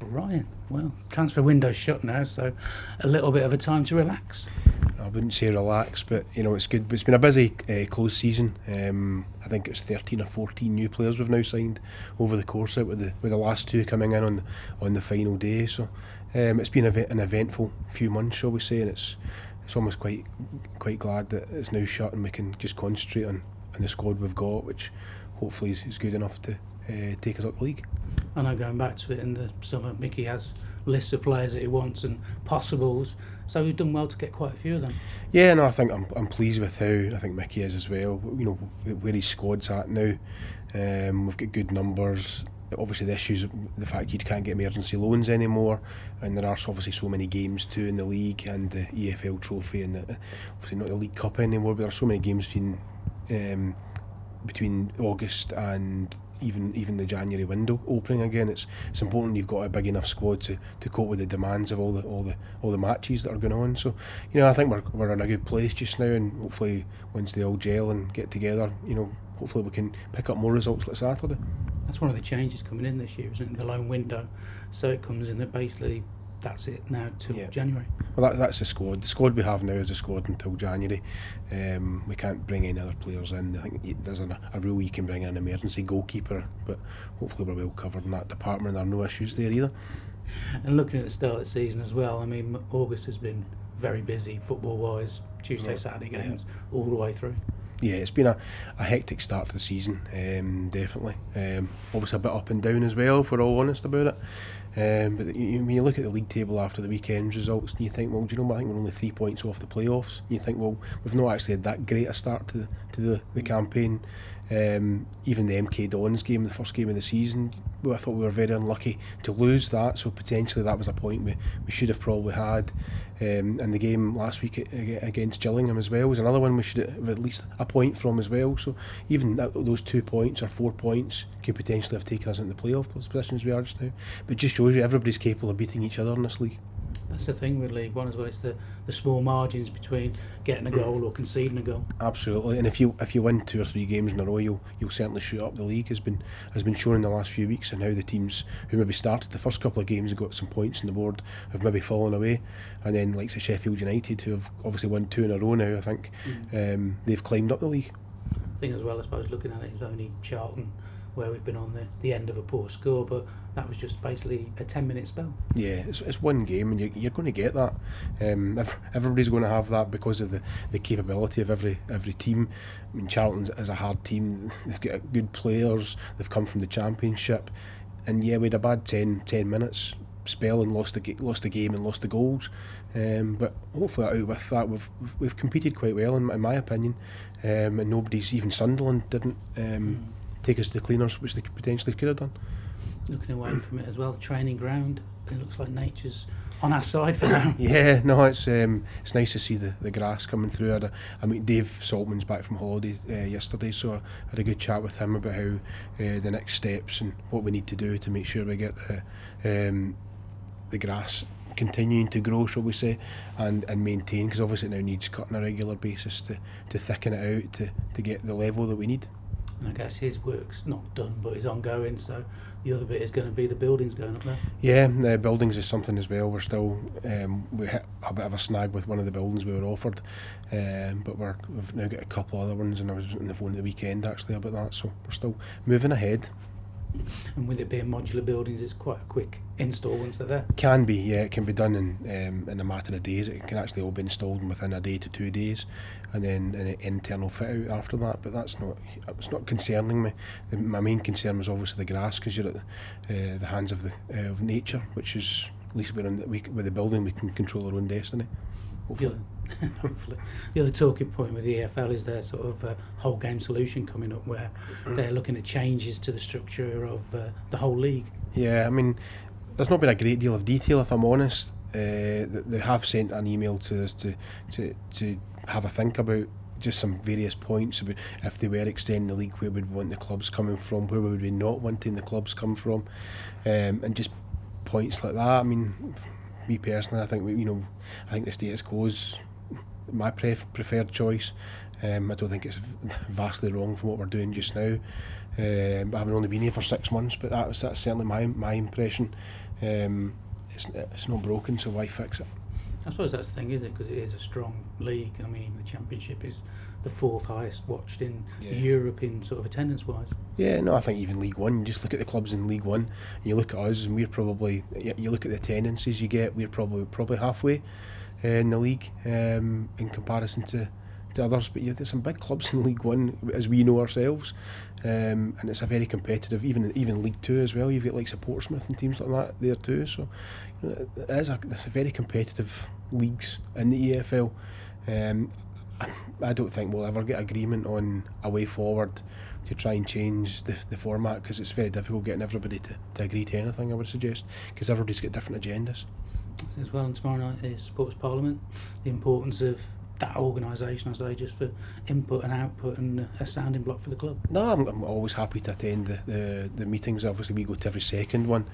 Ryan, well, transfer window's shut now, so a little bit of a time to relax. I wouldn't say relax, but it's good. But it's been a busy close season. I think it's 13 or 14 new players we've now signed over the course of it, with the last 2 coming in on the final day. So it's been an eventful few months, shall we say, and it's almost quite glad that it's now shut and we can just concentrate on the squad we've got, which hopefully is good enough to take us up the league. I know, going back to it in the summer, Mickey has lists of players that he wants and possibles, so we've done well to get quite a few of them. Yeah, no, I think I'm pleased with how I think Mickey is as well. Where his squad's at now. We've got good numbers. Obviously the issues, the fact you can't get emergency loans anymore, and there are obviously so many games too in the league and the EFL trophy, and obviously not the League Cup anymore, but there are so many games between August and even the January window opening again. It's important you've got a big enough squad to cope with the demands of all the matches that are going on. So I think we're in a good place just now, and hopefully once they all gel and get together, hopefully we can pick up more results like Saturday. That's one of the changes coming in this year, isn't it? The loan window. So it comes in that basically that's it now till January. Well, that's the squad. The squad we have now is the squad until January. We can't bring any other players in. I think there's a rule you can bring in an emergency goalkeeper, but hopefully we're well covered in that department. There are no issues there either. And looking at the start of the season as well, I mean, August has been very busy football-wise. Tuesday, Saturday games all the way through. Yeah, it's been a hectic start to the season, definitely. Obviously a bit up and down as well, if we're all honest about it. But when you look at the league table after the weekend's results, and you think, well, do you know what, I think we're only 3 points off the playoffs. And you think, well, we've not actually had that great a start to the campaign. Even the MK Dons game, the first game of the season, well, I thought we were very unlucky to lose that, so potentially that was a point we should have probably had. And the game last week against Gillingham as well was another one we should have at least a point from as well. So even those 2 points or 4 points could potentially have taken us into the playoff positions we are just now. But it just shows you everybody's capable of beating each other in this league. That's the thing with League One as well, it's the small margins between getting a goal or conceding a goal. Absolutely, and if you win 2 or 3 games in a row, you'll certainly shoot up the league. Has been shown in the last few weeks, and how the teams who maybe started the first couple of games and got some points on the board have maybe fallen away, and then like say Sheffield United, who have obviously won 2 in a row now, I think they've climbed up the league. I think as well, I suppose, looking at it, is only Charlton where we've been on the end of a poor score, but that was just basically a 10-minute spell. Yeah, it's one game, and you're going to get that. Everybody's going to have that because of the capability of every team. I mean, Charlton is a hard team. They've got good players. They've come from the Championship, and we had a bad 10 minutes spell and lost the game and lost the goals. But hopefully out with that, we've competed quite well in my opinion, and nobody's, even Sunderland didn't take us to the cleaners, which they potentially could have done. Looking away from it as well, training ground, it looks like nature's on our side for now. Yeah, no, it's nice to see the grass coming through. I mean, Dave Saltman's back from holiday yesterday, so I had a good chat with him about how the next steps and what we need to do to make sure we get the grass continuing to grow, shall we say, and maintain, because obviously it now needs cutting on a regular basis to thicken it out to get the level that we need. And I guess his work's not done, but it's ongoing, so the other bit is going to be the buildings going up there. Yeah, the buildings is something as well. We're still we hit a bit of a snag with one of the buildings we were offered, but we've now got a couple other ones, and I was on the phone at the weekend actually about that, so we're still moving ahead. And with it being modular buildings, it's quite a quick install once they're there. Can be, yeah. It can be done in a matter of days. It can actually all be installed within a day to 2 days, and then an internal fit out after that. But it's not concerning me. My main concern was obviously the grass, because you're at the hands of nature, which is, at least with the building we can control our own destiny. Hopefully. Hopefully. The other talking point with the EFL is their sort of whole game solution coming up, where they're looking at changes to the structure of the whole league. Yeah, I mean, there's not been a great deal of detail, if I'm honest. They have sent an email to us to have a think about just some various points about if they were extending the league, where would we want the clubs coming from, where would we not wanting the clubs come from, and just points like that. I mean, me personally, I think I think the status quo is my preferred choice. I don't think it's vastly wrong from what we're doing just now. But having only been here for 6 months, but that's certainly my impression. It's not broken, so why fix it? I suppose that's the thing, is it? Because it is a strong league. I mean, the Championship is the 4th highest watched in Europe in sort of attendance-wise. Yeah, no, I think even League One, you just look at the clubs in League One, and you look at us, and we're probably, you look at the attendances you get, we're probably halfway in the league in comparison to others. But there's some big clubs in League One, as we know ourselves, and it's a very competitive, even League Two as well. You've got like Portsmouth and teams like that there too. So it's a very competitive leagues in the EFL. I don't think we'll ever get agreement on a way forward to try and change the format, because it's very difficult getting everybody to agree to anything, I would suggest, because everybody's got different agendas. As well, and tomorrow night is Sports Parliament. The importance of that organisation, I say, just for input and output and a sounding block for the club. No, I'm always happy to attend the meetings. Obviously we go to every second one.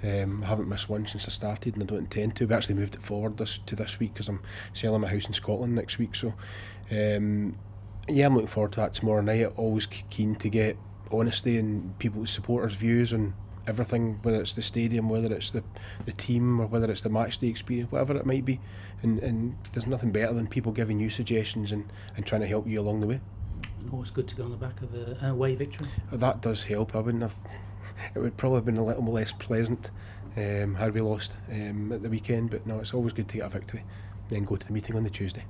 I haven't missed one since I started, and I don't intend to. We actually moved it forward to this week because I'm selling my house in Scotland next week. So I'm looking forward to that tomorrow night. Always keen to get honesty and people's supporters' views on everything, whether it's the stadium, whether it's the team, or whether it's the match day experience, whatever it might be. And there's nothing better than people giving you suggestions and trying to help you along the way. Always good to go on the back of an away victory. That does help. I wouldn't have. It would probably have been a little less pleasant had we lost at the weekend, but no, it's always good to get a victory, then go to the meeting on the Tuesday.